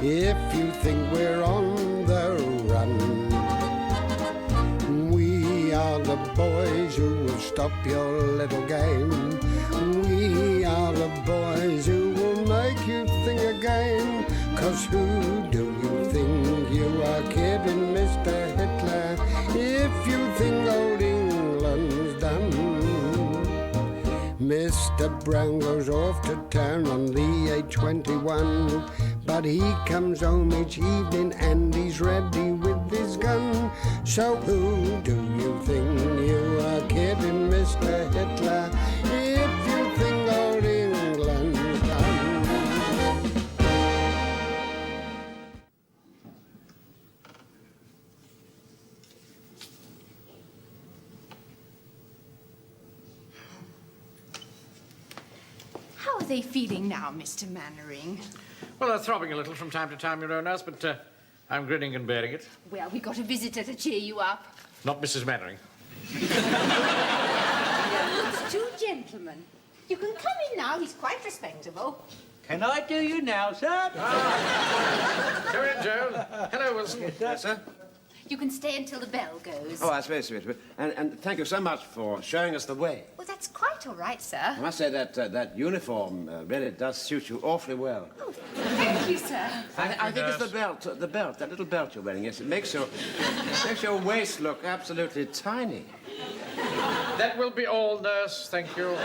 if you think we're on the run. We are the boys who will stop your little game. We are the boys who will make you think again. 'Cause who do you think you are kidding, Mr. Hitler, if you think old England's done? Mr. Brown goes off to town on the A21, but he comes home each evening and he's ready with his gun. So who do you think you are kidding, Mr. Hitler, if you think old England's done? How are they feeling now, Mr. Mannering? Well, they're throbbing a little from time to time, Your Nurse, but I'm grinning and bearing it. Well, we got a visitor to cheer you up. Not Mrs. Mannering. It's two gentlemen. You can come in now. He's quite respectable. Can I do you now, sir? Come in, Joe. Hello, Wilson. Yes, sir? You can stay until the bell goes. Oh, that's very sweet of you. And thank you so much for showing us the way. Well, that's quite all right, sir. I must say that that uniform really does suit you awfully well. Oh, thank you, sir. I think it's the belt, that little belt you're wearing. Yes, it makes your waist look absolutely tiny. That will be all, Nurse. Thank you.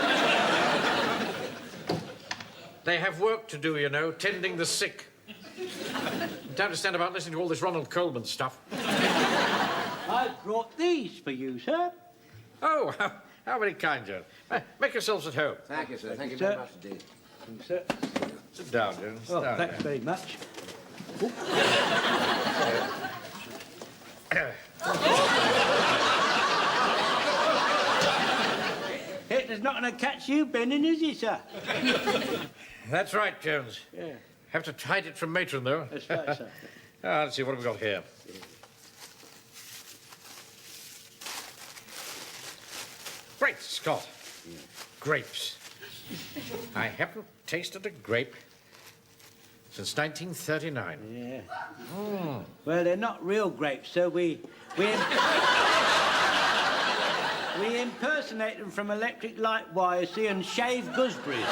They have work to do, you know, tending the sick. Don't understand about listening to all this Ronald Coleman stuff. I brought these for you, sir. Oh, how very kind, Joe. Make yourselves at home. Thank you, sir. Thank you very much indeed. Sir. Sit down, Joe. Sit Oh, down. thanks very much. Hitler's not going to catch you, Benning, is he, sir? That's right, Jones. Yeah. Have to hide it from Matron, though. That's right, sir. Let's see, what have we got here? Great Scott. Grapes. I haven't tasted a grape since 1939. Yeah. Well, they're not real grapes, so we impersonate them from electric light wires, see, and shave gooseberries.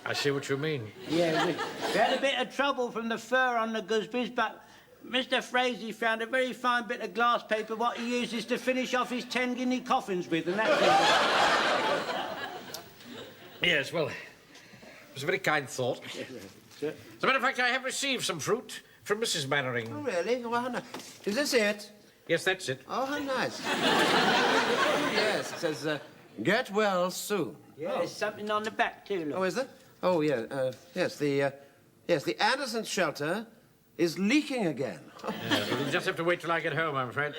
I see what you mean. Yeah, we had a bit of trouble from the fur on the gooseberries, but Mr. Frazee found a very fine bit of glass paper what he uses to finish off his 10-guinea coffins with, and that's Yes, well, it was a very kind thought. As a matter of fact, I have received some fruit from Mrs. Mannering. Oh, really? Oh, how nice. Is this it? Yes, that's it. Oh, how nice. Yes, it says, get well soon. Yeah, there's something on the back, too, look. Oh, is there? Oh, yeah. Yes, the Anderson shelter is leaking again. Yeah, we'll just have to wait till I get home, I'm afraid.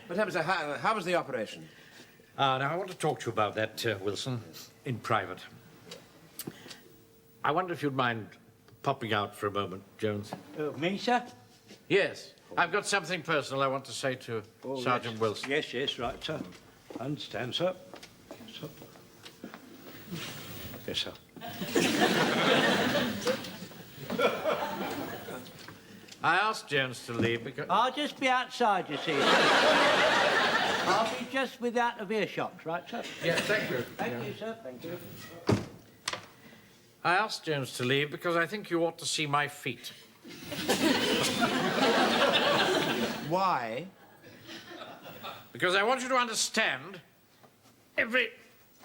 What happened, sir? How was the operation? Now, I want to talk to you about that, Wilson, in private. I wonder if you'd mind popping out for a moment, Jones. Me, sir? Yes. I've got something personal I want to say to Sergeant yes. Wilson. Yes, right, sir. I understand, sir. Yes, sir. I asked Jones to leave because... I'll just be outside, you see. I'll be just without of earshot, right, sir? Yes, thank you. Thank you, sir. Thank you. I asked Jones to leave because I think you ought to see my feet. Why? Because I want you to understand every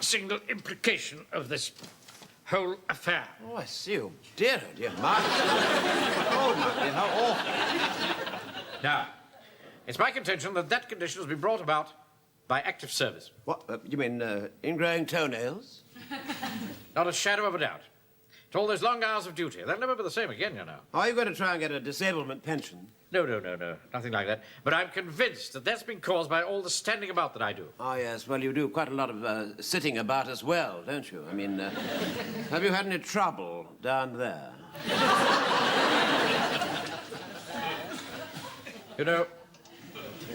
single implication of this whole affair. Oh, I see. Oh, dear, Mark. Oh, my dear, how awful. Now, it's my contention that that condition has been brought about by active service. What, you mean ingrowing toenails? Not a shadow of a doubt. It's all those long hours of duty. They'll never be the same again, you know. Are you going to try and get a disablement pension? No. Nothing like that. But I'm convinced that that's been caused by all the standing about that I do. Oh, yes. Well, you do quite a lot of sitting about as well, don't you? I mean, have you had any trouble down there? You know,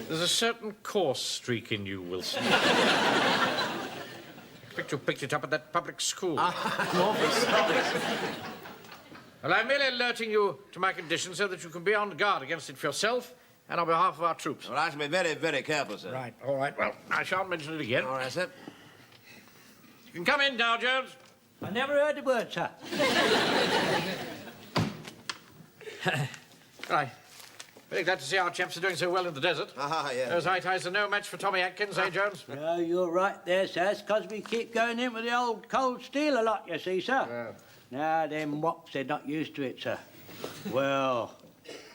there's a certain coarse streak in you, Wilson. expect you picked it up at that public school. I'm awfully sorry. Well, I'm merely alerting you to my condition so that you can be on guard against it for yourself and on behalf of our troops. Well, I shall be very, very careful, sir. Right, all right. Well, I shan't mention it again. All right, sir. You can come in now, Jones. I never heard the word, sir. Right. Very glad to see our chaps are doing so well in the desert. Ah, yeah. Those high ties are no match for Tommy Atkins, eh, Jones? No, you're right there, sir. It's 'cause we keep going in with the old cold steel a lot, you see, sir. Now, them wops, they're not used to it, sir. Well,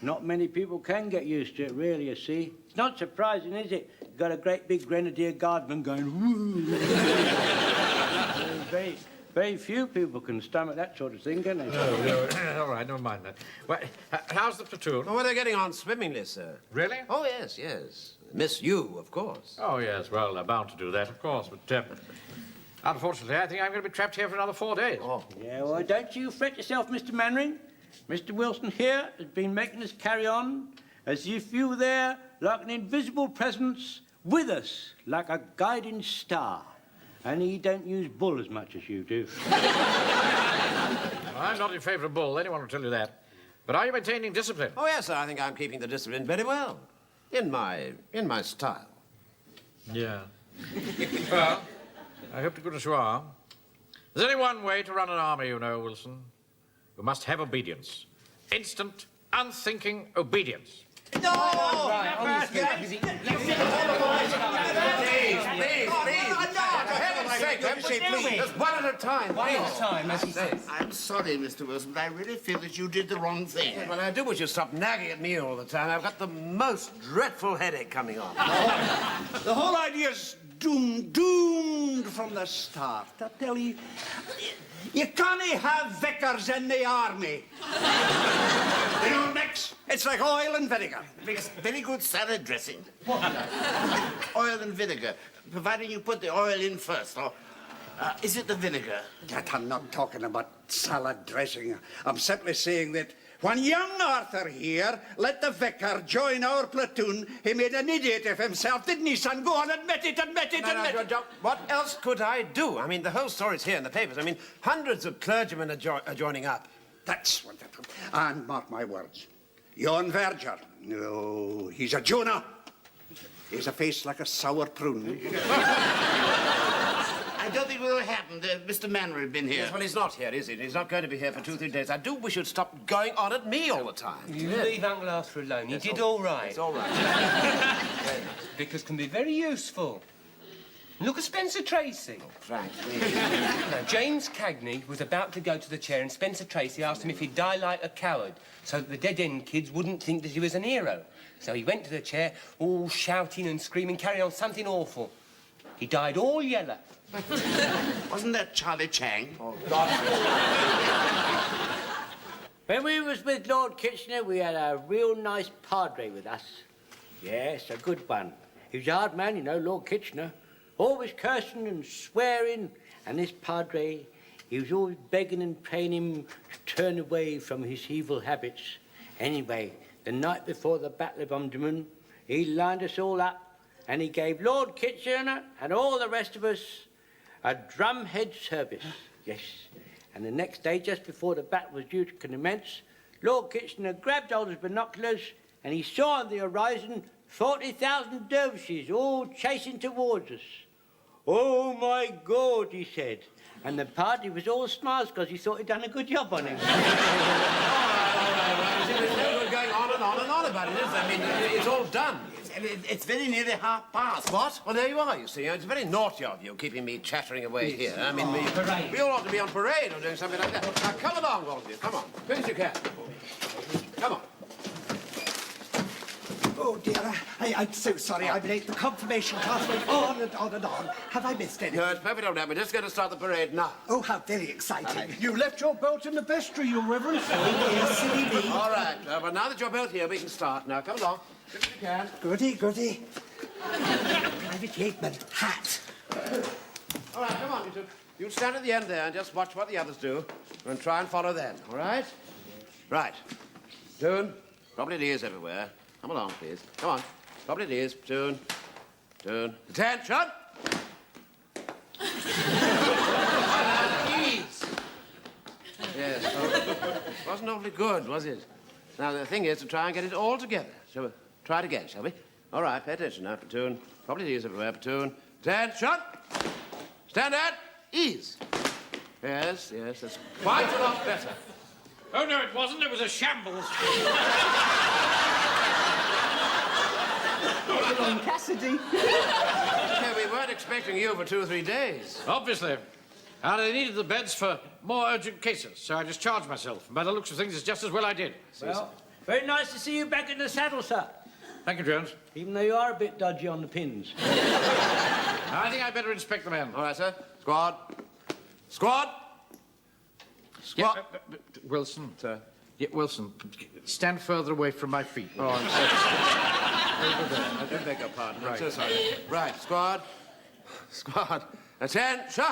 not many people can get used to it, really, you see. It's not surprising, is it? You've got a great big grenadier guardsman going, woo. Very few people can stomach that sort of thing, can they? No. All right, never mind that. Well, how's the platoon? Oh, well, they're getting on swimmingly, sir. Really? Oh, yes, yes. Miss you, of course. Oh, yes, well, they're bound to do that, of course, but, unfortunately, I think I'm going to be trapped here for another 4 days. Oh. Yeah, well, don't you fret yourself, Mr. Mannering. Mr. Wilson here has been making us carry on as if you were there like an invisible presence with us, like a guiding star. And he don't use bull as much as you do. I'm not in favour of bull, anyone will tell you that. But are you maintaining discipline? Oh, yes, sir. I think I'm keeping the discipline very well. In my style. Yeah. Well, I hope to goodness you are. There's only one way to run an army, you know, Wilson. You must have obedience. Instant, unthinking obedience. Please, just one at a time. One at a time, as he says. I'm sorry, Mr. Wilson, but I really feel that you did the wrong thing. Well, I do wish you'd stop nagging at me all the time. I've got the most dreadful headache coming on. The whole idea's doomed from the start. I tell you, you can't have vicars in the army. You know, Max, it's like oil and vinegar. Makes very good salad dressing. Oil and vinegar, providing you put the oil in first, or is it the vinegar? Yet I'm not talking about salad dressing. I'm simply saying that when young Arthur here let the vicar join our platoon, he made an idiot of himself, didn't he, son? Go on, admit it. What else could I do? I mean, the whole story's here in the papers. I mean, hundreds of clergymen are joining up. That's wonderful. And mark my words, Jon Verger, no, he's a Jonah. He's a face like a sour prune. I don't think it will happen. Mr. Manner had been here. Yes, well, he's not here, is he? He's not going to be here for 2-3 days. I do wish you'd stop going on at me all the time. You leave Uncle Arthur alone. He did all right. It's all right. Because can be very useful. Look at Spencer Tracy. Frank, Now, James Cagney was about to go to the chair and Spencer Tracy asked him if he'd die like a coward so that the dead-end kids wouldn't think that he was an hero. So he went to the chair, all shouting and screaming, carrying on something awful. He died all yellow. Wasn't that Charlie Chang? Oh, God. When we was with Lord Kitchener, we had a real nice padre with us. Yes, a good one. He was a hard man, you know, Lord Kitchener. Always cursing and swearing. And this padre, he was always begging and praying him to turn away from his evil habits. Anyway, the night before the Battle of Omdurman, he lined us all up and he gave Lord Kitchener and all the rest of us a drumhead service. Yes. And the next day, just before the battle was due to commence, Lord Kitchener grabbed hold of his binoculars and he saw on the horizon 40,000 dervishes all chasing towards us. Oh, my God, he said. And the party was all smiles because he thought he'd done a good job on him. There's no good going on and on and on about it, is there? I mean, it's all done. It's very nearly £10:30. What? Well, there you are, you see. It's very naughty of you, keeping me chattering away here. I mean, we all ought to be on parade or doing something like that. Now, come along, all of you. Come on. Quick as you can. Come on. Oh, dear, I'm so sorry I'm late. The confirmation class went on and on and on. Have I missed anything? No, it's perfect all right. We're just going to start the parade now. Oh, how very exciting. You left your belt in the vestry, Your Reverence. Yes, silly me. All right. Well, now that you're both here, we can start. Now, come along. Quick as you can. Goody. Private Yeatman, hat. All right, come on, you two. You stand at the end there and just watch what the others do and try and follow them, all right? Right. Tune. Probably it is everywhere. Come along, please. Come on. Probably it is. Tune. Attention! Yes, well, it wasn't awfully good, was it? Now, the thing is to try and get it all together. Shall we try it again, shall we? All right, pay attention now, platoon. Probably ease everywhere, platoon. Attention! Stand at ease. Yes, that's quite a lot better. Oh, no, it wasn't. It was a shambles. Cassidy. Okay, we weren't expecting you for 2 or 3 days. Obviously. And I needed the beds for more urgent cases, so I discharged myself. And by the looks of things, it's just as well I did. Well, very nice to see you back in the saddle, sir. Thank you, Jones. Even though you are a bit dodgy on the pins. I think I'd better inspect the men. All right, sir. Squad. Squad. Squad. Yeah, Wilson. Sir. Yeah, Wilson, stand further away from my feet. Oh, I'm so sorry. I do beg your pardon. I'm so sorry. Right, squad. Squad. Attention!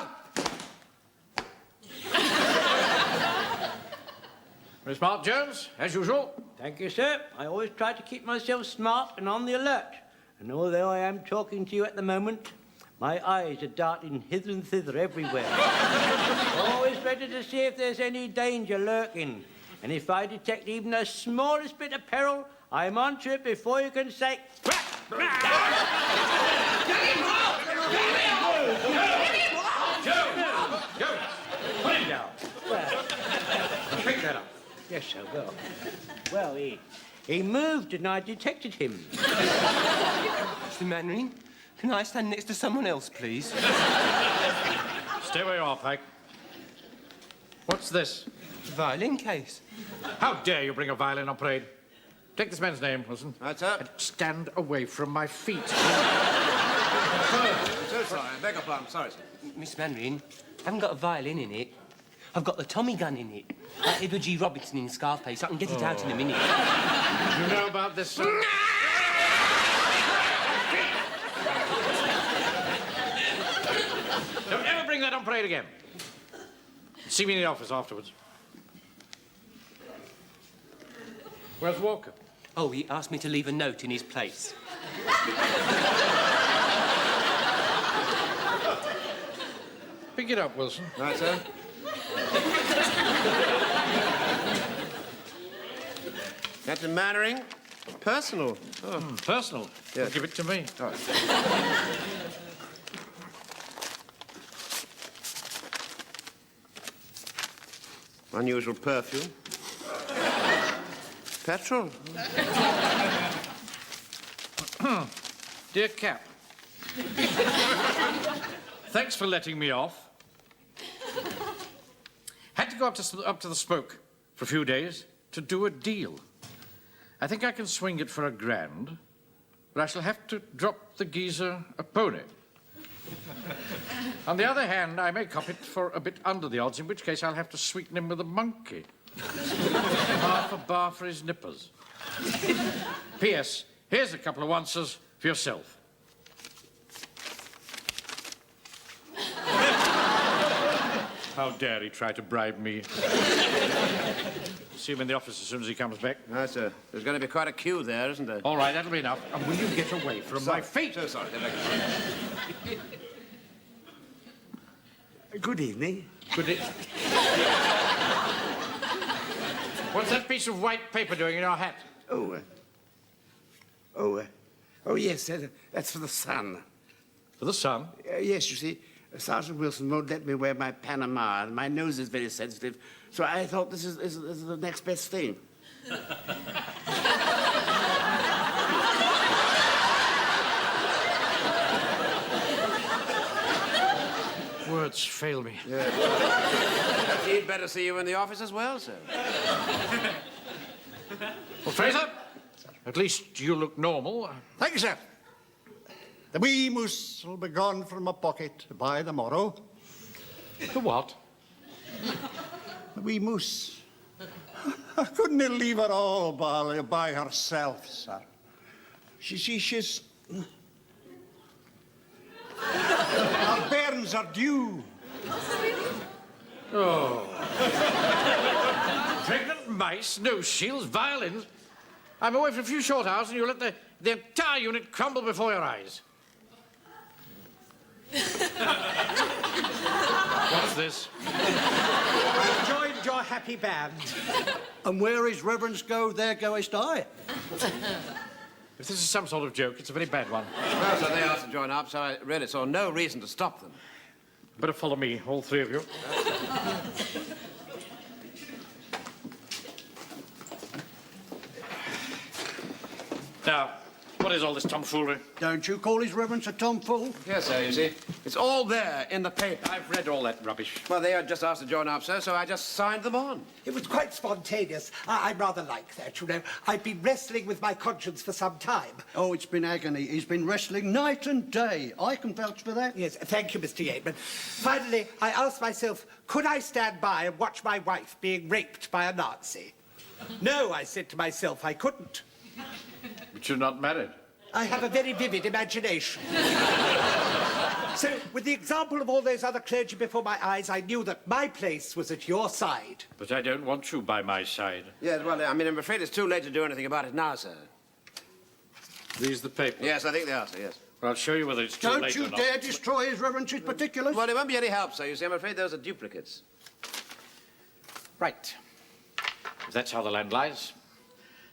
Very smart, Jones, as usual. Thank you, sir. I always try to keep myself smart and on the alert. And although I am talking to you at the moment, my eyes are darting hither and thither everywhere. Always ready to see if there's any danger lurking. And if I detect even the smallest bit of peril, I'm onto it before you can say... Jones, put him down. Well, Pick that up. yes, I will. Well, he moved and I detected him. Mr. Mannering, can I stand next to someone else, please? Stay where you are, Pike. What's this? Violin case. How dare you bring a violin on parade? Take this man's name, Wilson. Right, sir. And stand away from my feet. I'm so sorry. I beg your pardon. Sorry, sir. Miss Mannering, I haven't got a violin in it. I've got the Tommy gun in it. Like Edward G. Robinson in Scarface. I can get it out in a minute. You know about this, sir? Don't ever bring that on parade again. See me in the office afterwards. Where's Walker? Oh, he asked me to leave a note in his place. Pick it up, Wilson. Right, sir. Captain Mannering, personal. Oh. Personal. Yes. Well, give it to me. All right. Unusual perfume. Petrol. Dear Cap, thanks for letting me off. Had to go up to the smoke for a few days to do a deal. I think I can swing it for $1,000, but I shall have to drop the geezer a pony. On the other hand, I may cop it for a bit under the odds, in which case I'll have to sweeten him with a monkey. Half a bar for his nippers. P.S. Here's a couple of ounces for yourself. How dare he try to bribe me? See him in the office as soon as he comes back. Right, sir. There's going to be quite a queue there, isn't there? All right, that'll be enough. And will you get away from my feet? So sorry. Good evening. Could it... What's that piece of white paper doing in your hat? Oh, yes, that's for the sun. For the sun? Yes, you see, Sergeant Wilson won't let me wear my Panama, and my nose is very sensitive, so I thought this is the next best thing. Words fail me. He'd better see you in the office as well, sir. Well, Fraser, at least you look normal. Thank you, sir. The wee moose will be gone from my pocket by the morrow. The what? The wee moose. I couldn't leave her all by herself, sir. She's... Her bairns are due. Oh. Pregnant mice, nose shields, violins. I'm away for a few short hours and you let the entire unit crumble before your eyes. What's this? I've joined your happy band. And where his reverence go, there goest I. If this is some sort of joke, it's a very bad one. Well, so they asked to join up, so I really saw no reason to stop them. Better follow me, all three of you. Now, what is all this tomfoolery? Don't you call his reverence a tomfool? Yes, sir, you see. It's all there in the paper. I've read all that rubbish. Well, they had just asked to join up, sir, so I just signed them on. It was quite spontaneous. I rather like that, you know. I've been wrestling with my conscience for some time. Oh, it's been agony. He's been wrestling night and day. I can vouch for that. Yes, thank you, Mr. Yeatman. Finally, I asked myself, could I stand by and watch my wife being raped by a Nazi? No, I said to myself, I couldn't. But you're not married. I have a very vivid imagination. So, with the example of all those other clergy before my eyes, I knew that my place was at your side. But I don't want you by my side. Yes, well, I mean, I'm afraid it's too late to do anything about it now, sir. These the papers? Yes, I think they are, sir, yes. Well, I'll show you whether it's too Don't late you or not. dare destroy his reverence's particulars. Well, it won't be any help, sir. You see, I'm afraid those are duplicates. Right. If that's how the land lies.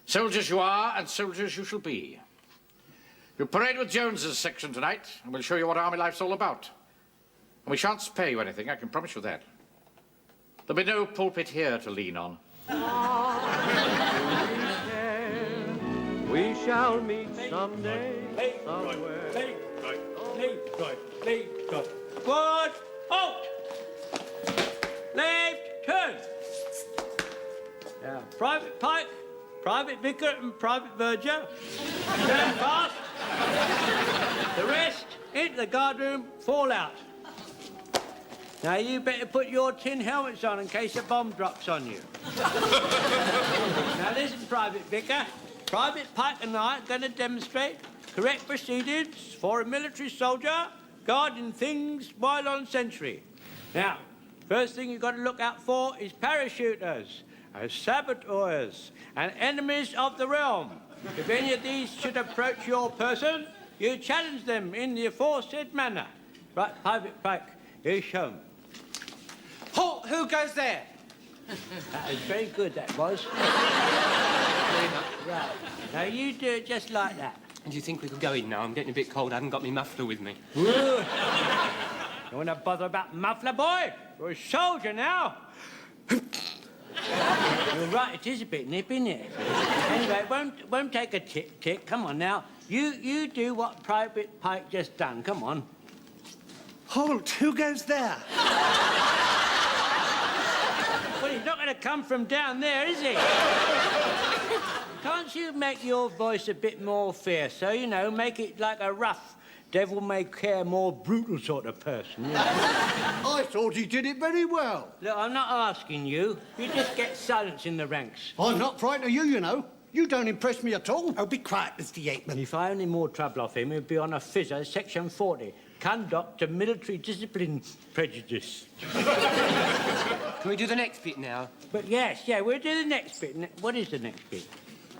Soldiers you are, and soldiers you shall be. You parade with Jones's section tonight, and we'll show you what army life's all about. And we shan't spare you anything, I can promise you that. There'll be no pulpit here to lean on. We shall meet someday, somewhere. Forward, halt! Left, turn. Now, Private Pike, Private Vicar and Private Verger. Stand fast. The rest, into the guardroom, fall out. Now, you better put your tin helmets on in case a bomb drops on you. Now, listen, Private Vicar. Private Pike and I are going to demonstrate correct procedures for a military soldier guarding things while on sentry. Now, first thing you've got to look out for is parachuters, saboteurs, and enemies of the realm. If any of these should approach your person, you challenge them in the aforesaid manner. Right, Private Pike, here's shown. Halt! Who goes there? That was very good, that was. Right. Now, you do it just like that. And do you think we could go in now? I'm getting a bit cold. I haven't got my muffler with me. Don't want to bother about muffler, boy. You're a soldier now. You're right, it is a bit nippy, isn't it? Anyway, it won't take a tick. Come on, now. You do what Private Pike just done. Come on. Halt, who goes there? Well, he's not going to come from down there, is he? Can't you make your voice a bit more fierce? So, you know, make it like a rough, devil-may-care, more brutal sort of person, you know? I thought he did it very well. Look, I'm not asking you. You just get silence in the ranks. I'm not frightened of you, you know. You don't impress me at all. Oh, be quiet, Mr. Yeatman. If I had any more trouble off him, he'd be on a fizzer, Section 40. Conduct to military discipline prejudice. Can we do the next bit now? But yes, yeah, we'll do the next bit. What is the next bit?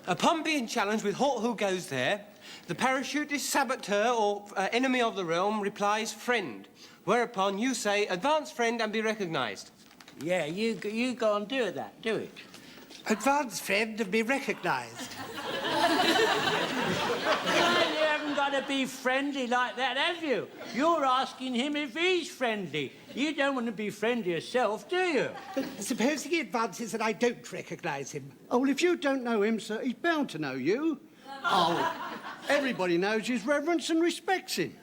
Upon being challenged with halt who goes there, the parachutist saboteur or enemy of the realm replies friend, whereupon you say advance friend and be recognised. Yeah, you go and do that. Do it. Advance friend and be recognised. Well, you haven't got to be friendly like that, have you? You're asking him if he's friendly. You don't want to be friendly yourself, do you? But supposing he advances and I don't recognise him? Oh, well, if you don't know him, sir, he's bound to know you. Oh, everybody knows his reverence and respects him.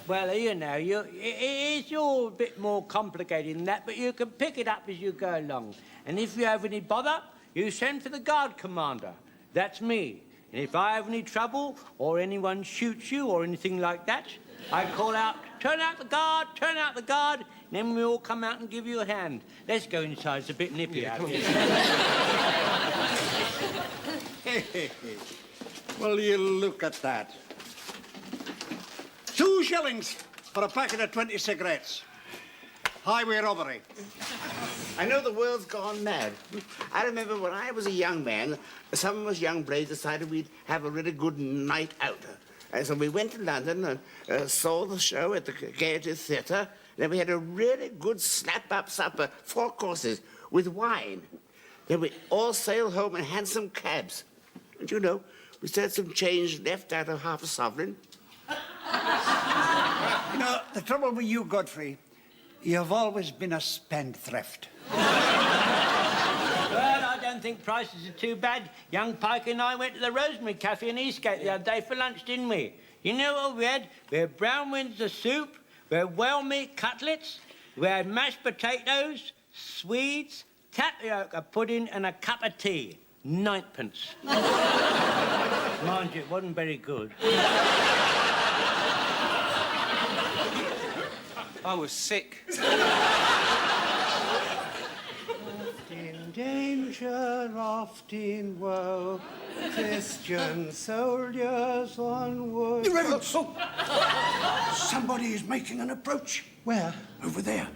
Well, you know, it's all a bit more complicated than that, but you can pick it up as you go along. And if you have any bother, you send for the guard commander. That's me. And if I have any trouble, or anyone shoots you, or anything like that, I call out, turn out the guard, and then we all come out and give you a hand. Let's go inside, it's a bit nippy out here. Well, you look at that. 2 shillings for a packet of 20 cigarettes. Highway robbery. I know the world's gone mad. I remember when I was a young man, some of us young blades decided we'd have a really good night out. And so we went to London and saw the show at the Gaiety Theatre, Then we had a really good slap-up supper, 4 courses, with wine. Then we all sailed home in hansom cabs. And you know, we still had some change left out of half a sovereign. You know, the trouble with you, Godfrey, you've always been a spendthrift. Well, I don't think prices are too bad. Young Pike and I went to the Rosemary Cafe in Eastgate the other day for lunch, didn't we? You know what we had? We had brown Windsor soup, we had well-meat cutlets, we had mashed potatoes, swedes, tapioca pudding and a cup of tea. 9p. Mind you, it wasn't very good. I was sick. In danger, oft in woe, Christian soldiers onward. Your Reverence! Somebody is making an approach. Where? Over there.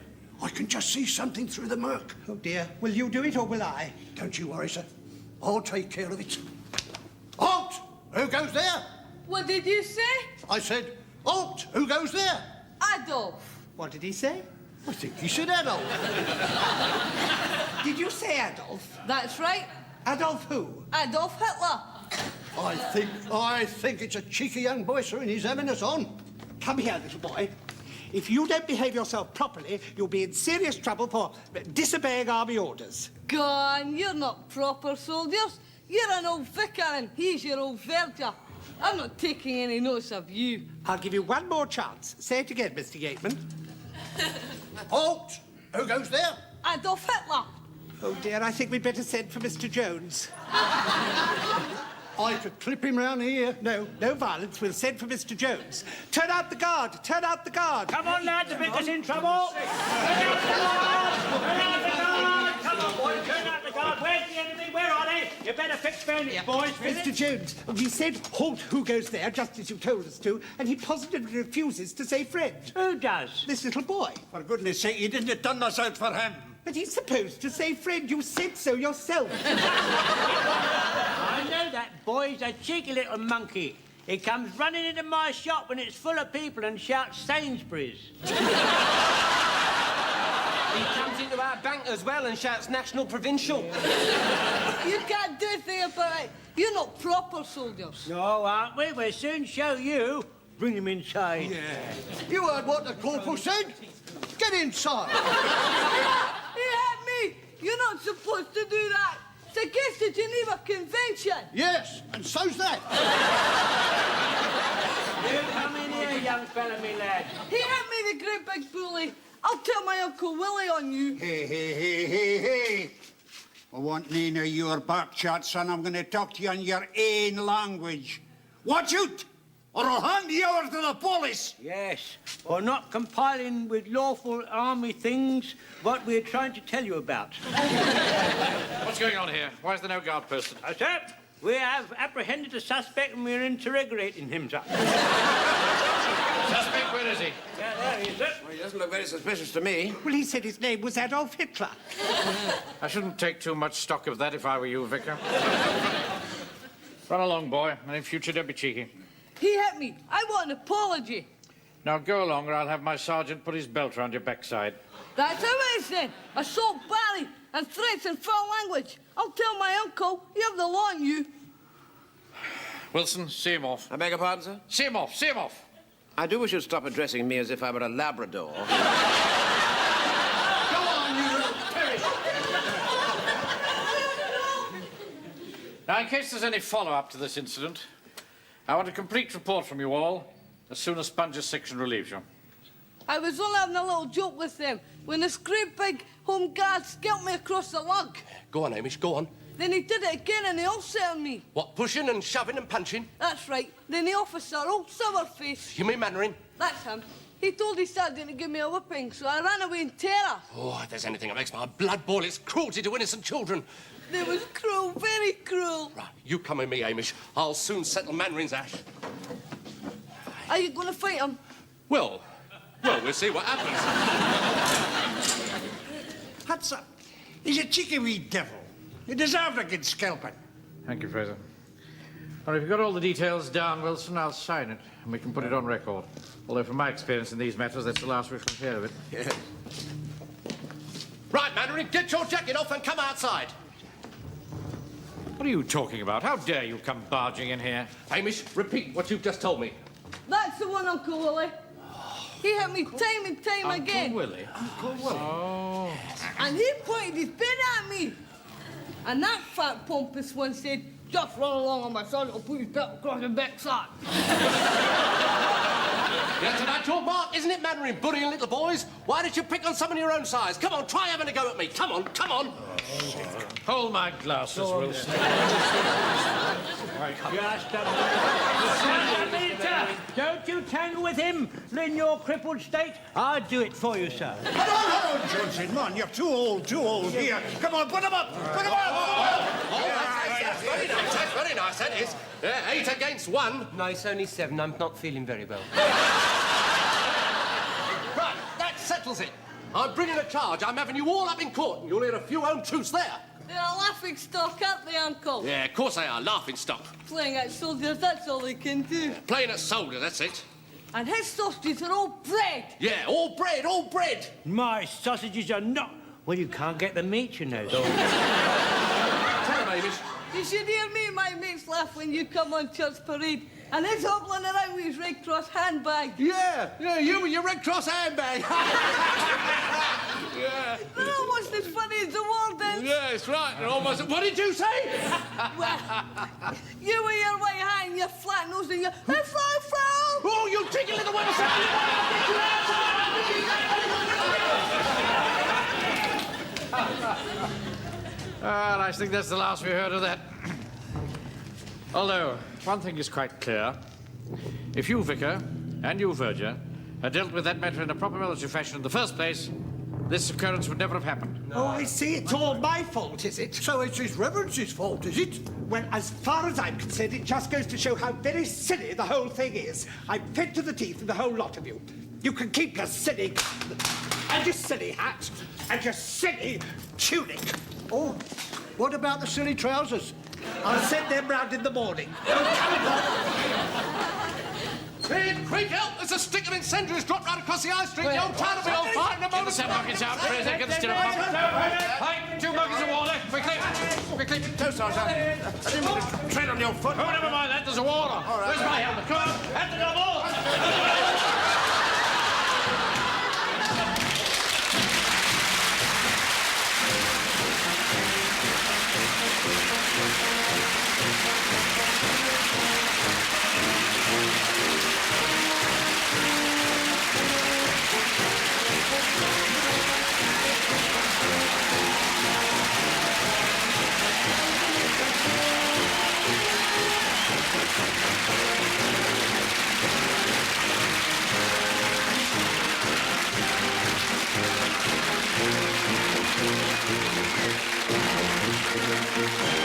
I can just see something through the murk. Oh, dear. Will you do it or will I? Don't you worry, sir. I'll take care of it. Halt! Who goes there? What did you say? I said, halt! Who goes there? Adolf. What did he say? I think he said Adolf. Did you say Adolf? That's right. Adolf who? Adolf Hitler. I think it's a cheeky young boy, sir, and he's having us on. Come here, little boy. If you don't behave yourself properly, you'll be in serious trouble for disobeying army orders. Go on, you're not proper soldiers. You're an old vicar and he's your old verger. I'm not taking any notice of you. I'll give you one more chance. Say it again, Mr. Gateman. Halt! Who goes there? Adolf Hitler. Oh, dear, I think we'd better send for Mr. Jones. I could clip him round here. No, no violence. We'll send for Mr. Jones. Turn out the guard! Turn out the guard! Come on, lads, the vicar's in trouble! Turn out the guard! Turn out the guard! Come on, boys, turn out the guard! Where's the enemy? Where are they? You better fix bandits, boys. Mr. Jones, we said halt who goes there, just as you told us to, and he positively refuses to say friend. Who does? This little boy. For goodness sake, you didn't turn us out for him. But he's supposed to say friend. You said so yourself. I know that boy's a cheeky little monkey. He comes running into my shop when it's full of people and shouts Sainsbury's. He comes into our bank as well and shouts National Provincial. You can't do anything about it. You're not proper soldiers. No, aren't we? We'll soon show you. Bring him inside. Yeah. You heard what the corporal said? Get inside. He had me. You're not supposed to do that. It's against the Geneva Convention. Yes, and so's that. You come in here, young fella, me lad. He had me, the great big bully. I'll tell my Uncle Willie on you. Hey. I want none of your back chat, son. I'm going to talk to you in your own language. Watch out, or I'll hand you over to the police. Yes, for not compiling with lawful army things what we're trying to tell you about. What's going on here? Why is there no guard person? Sir, we have apprehended a suspect and we're interrogating him, sir. Suspect, where is he? Yeah, there he is, sir. Well, he doesn't look very suspicious to me. Well, he said his name was Adolf Hitler. I shouldn't take too much stock of that if I were you, Vicar. Run along, boy, and in future don't be cheeky. He hit me. I want an apology. Now go along or I'll have my sergeant put his belt round your backside. That's how it is then. Assault, battery, and threats in foul language. I'll tell my uncle. You have the law on you. Wilson, see him off. I beg your pardon, sir? See him off, see him off. I do wish you'd stop addressing me as if I were a Labrador. Go on, you little terrier. Now, in case there's any follow-up to this incident, I want a complete report from you all as soon as Sponge's section relieves you. I was only having a little joke with them when this great big home guard scalped me across the lug. Go on, Hamish, go on. Then he did it again and they all set on me. What, pushing and shoving and punching? That's right. Then the officer, old Sourface. You mean Mannering? That's him. He told his sergeant to give me a whipping, so I ran away in terror. Oh, if there's anything that makes my blood boil, it's cruelty to innocent children. They was cruel, very cruel. Right, you come with me, Hamish. I'll soon settle Mannering's ash. Are you going to fight him? Well, we'll see what happens. That's a... He's a cheeky wee devil. He deserved a good scalping. Thank you, Fraser. Well, if you've got all the details down, Wilson, I'll sign it, and we can put it on record. Although, from my experience in these matters, that's the last we shall hear of it. Yeah. Right, Mannering, get your jacket off and come outside. What are you talking about? How dare you come barging in here? Hamish, repeat what you've just told me. That's the one, Uncle Willie. He hit me time and time again. Willie? Uncle Willie. Oh. And he pointed his pen at me. And that fat pompous one said, just run along on my son, I'll put his belt across your backside. Yes, and that's your mark, isn't it, Mannering? Bullying little boys? Why did you pick on someone your own size? Come on, try having a go at me. Come on, come on. Hold my glasses, Wilson. Don't you tangle with him in your crippled state. I'll do it for you, sir. Hello, Johnson, man, you're too old here. Come on, put him up, put him up! That's very nice, that is. Yeah, 8 against 1. No, it's only 7. I'm not feeling very well. Right, that settles it. I'm bringing a charge. I'm having you all up in court, and you'll hear a few home truths there. They're a laughing stock, aren't they, Uncle? Yeah, of course they are. Laughing stock. Playing at soldiers, that's all they can do. Playing at soldier, that's it. And his sausages are all bread. Yeah, all bread, all bread. My sausages are not. Well, you can't get the meat, you know. Tell him, Hamish. You should hear me and my mates laugh when you come on church parade. And he's hobbling around with his Red Cross handbag. Yeah, you with your Red Cross handbag. Yeah. They're almost as funny as the Wardens. Yeah, that's right. They're almost... What did you say? Well, you with your white hand and your flat nose and your... Oh, you cheeky little whale! Well, I think that's the last we heard of that. Although, one thing is quite clear. If you, Vicar, and you, Verger, had dealt with that matter in a proper military fashion in the first place, this occurrence would never have happened. Oh, I see. It's all my fault, is it? So it's His Reverence's fault, is it? Well, as far as I'm concerned, it just goes to show how very silly the whole thing is. I'm fed to the teeth with the whole lot of you. You can keep your silly gun, and your silly hat, and your silly tunic. Oh, what about the silly trousers? I'll send them round in the morning. Quick, help! There's a stick of incendiaries dropped right across the high street. The old town will be on fire in a moment. Get the 7 buckets out, Fraser. Get the stirrup up. Hey, 2 buckets of water. Quickly. Quickly. No, Sergeant. I didn't mean to tread on your foot. Oh, never mind that. There's a water. All right. Where's my helmet? Come on. At the double. Thank you.